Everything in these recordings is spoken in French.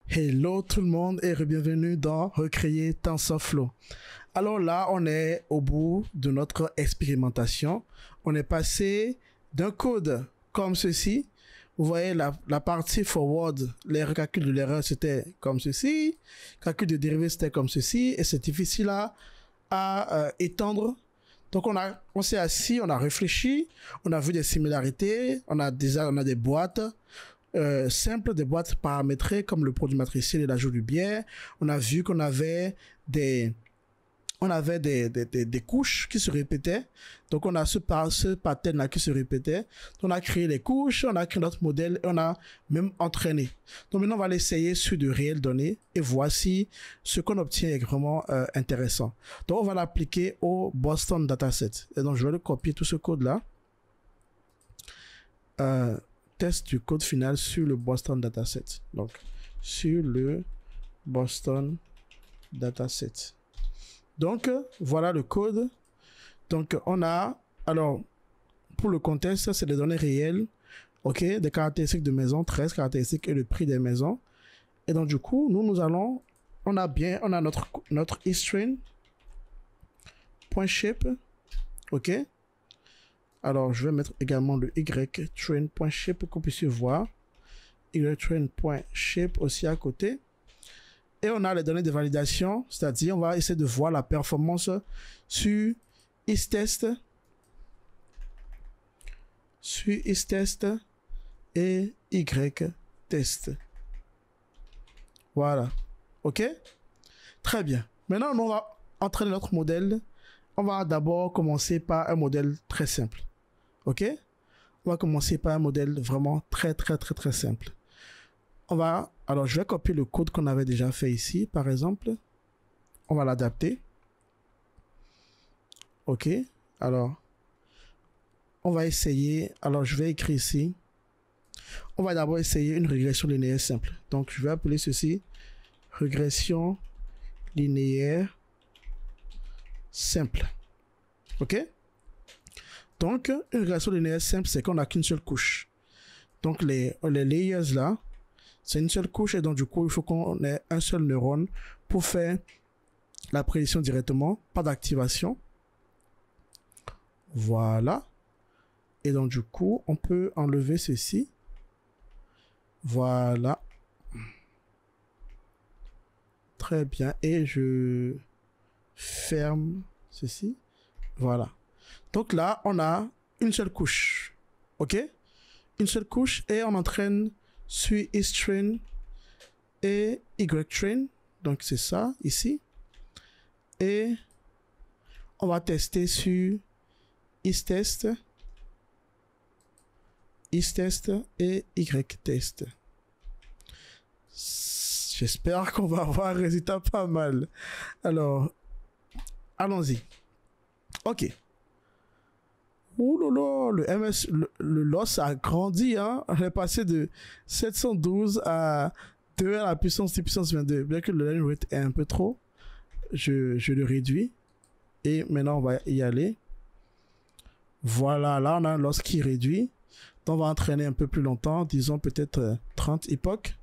Hello tout le monde et bienvenue dans Recréer TensorFlow. Alors là, on est au bout de notre expérimentation. On est passé d'un code comme ceci. Vous voyez la partie forward, les calculs de l'erreur c'était comme ceci, calcul de dérivée c'était comme ceci et c'est difficile à étendre. Donc on s'est assis, on a réfléchi, on a vu des similarités, on a des boîtes simples, des boîtes paramétrées comme le produit matriciel et l'ajout du biais. On a vu qu'on avait des couches qui se répétaient. Donc, on a ce pattern-là qui se répétait. On a créé les couches, on a créé notre modèle et on a même entraîné. Donc, maintenant, on va l'essayer sur de réelles données et voici ce qu'on obtient est vraiment intéressant. Donc, on va l'appliquer au Boston Dataset. Et donc, je vais le copier tout ce code-là. Test du code final sur le Boston Dataset. Donc, sur le Boston Dataset. Donc, voilà le code. Donc, on a, alors, pour le contexte, c'est des données réelles, ok, des caractéristiques de maison, 13 caractéristiques et le prix des maisons. Et donc, du coup, nous allons, on a notre iString.shape, ok. Alors, je vais mettre également le ytrain.shape pour qu'on puisse voir. ytrain.shape aussi à côté. Et on a les données de validation, c'est-à-dire on va essayer de voir la performance sur isTest, et yTest. Voilà. OK? Très bien. Maintenant, on va entraîner notre modèle. On va d'abord commencer par un modèle très simple. OK? On va commencer par un modèle vraiment très simple. Alors je vais copier le code qu'on avait déjà fait ici, par exemple. On va l'adapter. OK. Alors, on va essayer. Alors, je vais écrire ici. On va d'abord essayer une régression linéaire simple. Donc, je vais appeler ceci régression linéaire simple. OK. Donc, une régression linéaire simple, c'est qu'on n'a qu'une seule couche. Donc, les layers là, c'est une seule couche et donc du coup, il faut qu'on ait un seul neurone pour faire la prédiction directement, pas d'activation. Voilà. Et donc du coup, on peut enlever ceci. Voilà. Très bien. Et je ferme ceci. Voilà. Donc là, on a une seule couche. OK? Une seule couche et on entraîne sur isTrain et yTrain. Donc c'est ça ici. Et on va tester sur isTest et yTest. J'espère qu'on va avoir un résultat pas mal. Alors, allons-y. OK. Ouh là là, le loss a grandi, hein. On est passé de 712 à 2 à la puissance 10 puissance 22. Bien que le line rate est un peu trop, je le réduis. Et maintenant, on va y aller. Voilà, là, on a un loss qui réduit. Donc, on va entraîner un peu plus longtemps, disons peut-être 30 époques.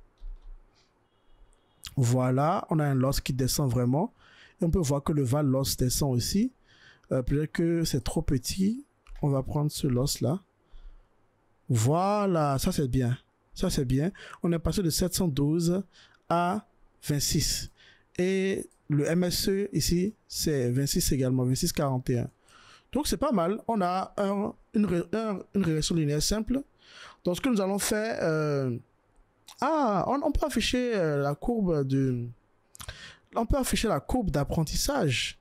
Voilà, on a un loss qui descend vraiment. Et on peut voir que le val loss descend aussi. Peut-être que c'est trop petit. On va prendre ce loss là. Voilà, ça c'est bien. Ça c'est bien. On est passé de 712 à 26. Et le MSE ici, c'est 26 également, 26,41. Donc c'est pas mal. On a une régression linéaire simple. Donc ce que nous allons faire... on peut afficher la courbe de... On peut afficher la courbe d'apprentissage.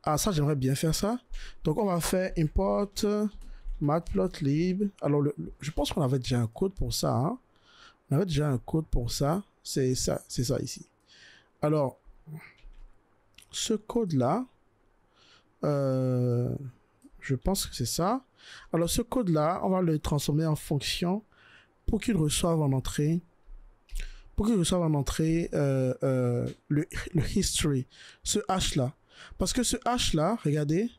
Ah, ça, j'aimerais bien faire ça. Donc, on va faire import matplotlib. Alors, je pense qu'on avait déjà un code pour ça. Hein? On avait déjà un code pour ça. C'est ça ici. Alors, ce code-là, je pense que c'est ça. Alors, ce code-là, on va le transformer en fonction pour qu'il reçoive en entrée. Pour qu'il reçoive en entrée le history, ce H-là. Parce que ce H-là, regardez,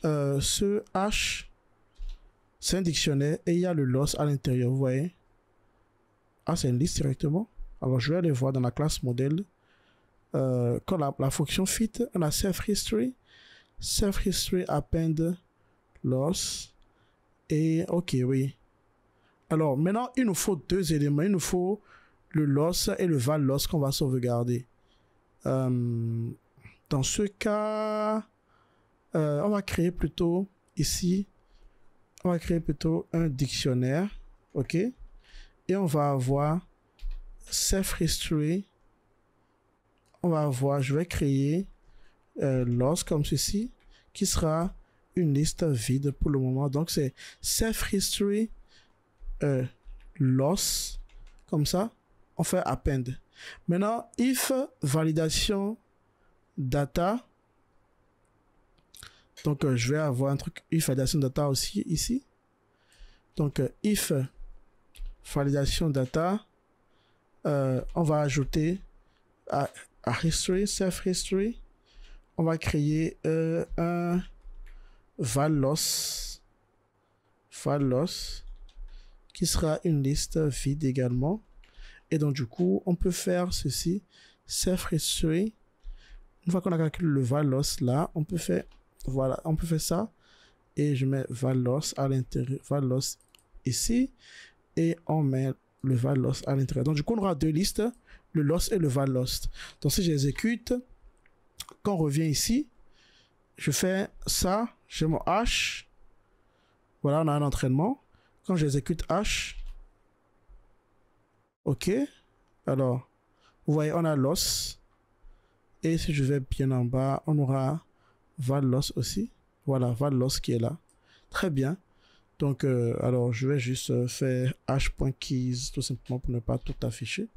ce H, c'est un dictionnaire et il y a le loss à l'intérieur, vous voyez. Ah, c'est une liste directement. Alors, je vais aller voir dans la classe modèle. Quand la fonction fit, on a self history append loss. Et ok, oui. Alors, maintenant, il nous faut deux éléments. Il nous faut le loss et le val loss qu'on va sauvegarder. Dans ce cas, on va créer plutôt ici, on va créer plutôt un dictionnaire. Ok. Et on va avoir self history. On va avoir, je vais créer loss comme ceci, qui sera une liste vide pour le moment. Donc, c'est self history loss, comme ça, on fait append. Maintenant, if validation data, donc je vais avoir un truc if validation data aussi ici. Donc, if validation data, on va ajouter à history, self history, on va créer un val loss, qui sera une liste vide également. Et donc, du coup, on peut faire ceci, self history. Une fois qu'on a calculé le val loss là, on peut faire, voilà, on peut faire ça. Et je mets val loss à l'intérieur, val loss ici. Et on met le val loss à l'intérieur. Donc, du coup, on aura deux listes, le loss et le val loss. Donc, si j'exécute, quand on revient ici, je fais ça, j'ai mon hash. Voilà, on a un entraînement. Quand j'exécute hash, ok, alors, vous voyez, on a loss. Et si je vais bien en bas, on aura val loss aussi. Voilà, val loss qui est là. Très bien. Donc, alors, je vais juste faire hash.keys tout simplement pour ne pas tout afficher.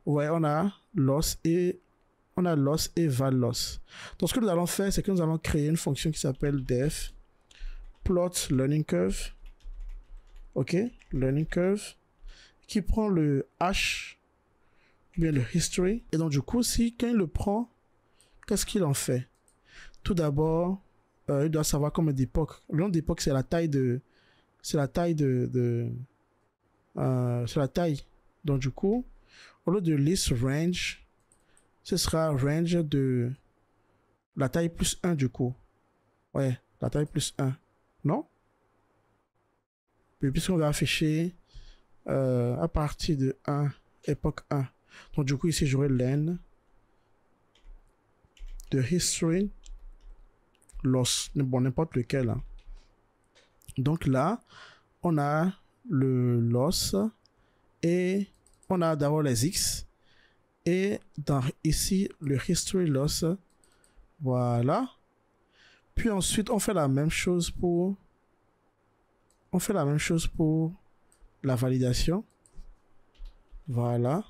Vous voyez, on a loss et val loss. Donc, ce que nous allons faire, c'est que nous allons créer une fonction qui s'appelle def plot learning curve. Ok, learning curve, qui prend le hash, bien le history. Et donc, du coup, quand il le prend, qu'est-ce qu'il en fait? Tout d'abord, il doit savoir combien d'époques. Le nombre d'époques, c'est la taille de. C'est la taille c'est la taille. Donc, du coup, au lieu de list range, ce sera range de la taille plus 1 du coup. Ouais, la taille plus 1. Non? Puis, puisqu'on va afficher à partir de 1, époque 1. Donc, du coup, ici, j'aurai len de history loss. Bon, n'importe lequel. Hein. Donc, là, on a le loss et on a d'abord les X. Et dans ici, le history loss. Voilà. Puis ensuite, on fait la même chose pour la validation. Voilà.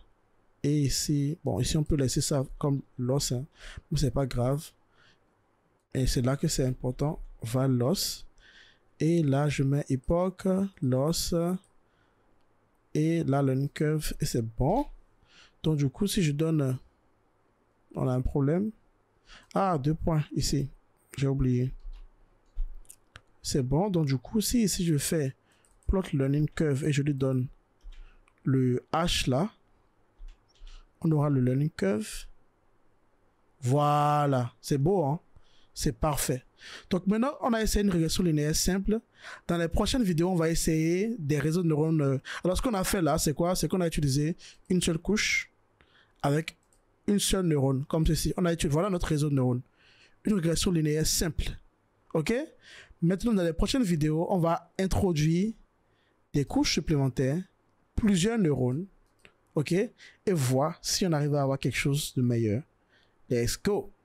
Et ici, bon, ici, on peut laisser ça comme loss, hein, mais c'est pas grave. Et c'est là que c'est important. Val loss. Et là, je mets époque, loss. Et là, learning curve. Et c'est bon. Donc, du coup, si je donne... On a un problème. Ah, 2 points ici. J'ai oublié. C'est bon. Donc, du coup, si ici, je fais plot learning curve et je lui donne le H là, on aura le learning curve. Voilà. C'est beau, hein? C'est parfait. Donc, maintenant, on a essayé une régression linéaire simple. Dans les prochaines vidéos, on va essayer des réseaux de neurones. Alors, ce qu'on a fait là, c'est quoi? C'est qu'on a utilisé une seule couche avec une seule neurone, comme ceci. On a utilisé, voilà notre réseau de neurones. Une régression linéaire simple. OK? Maintenant, dans les prochaines vidéos, on va introduire des couches supplémentaires, plusieurs neurones, OK? Et voir si on arrive à avoir quelque chose de meilleur. Let's go!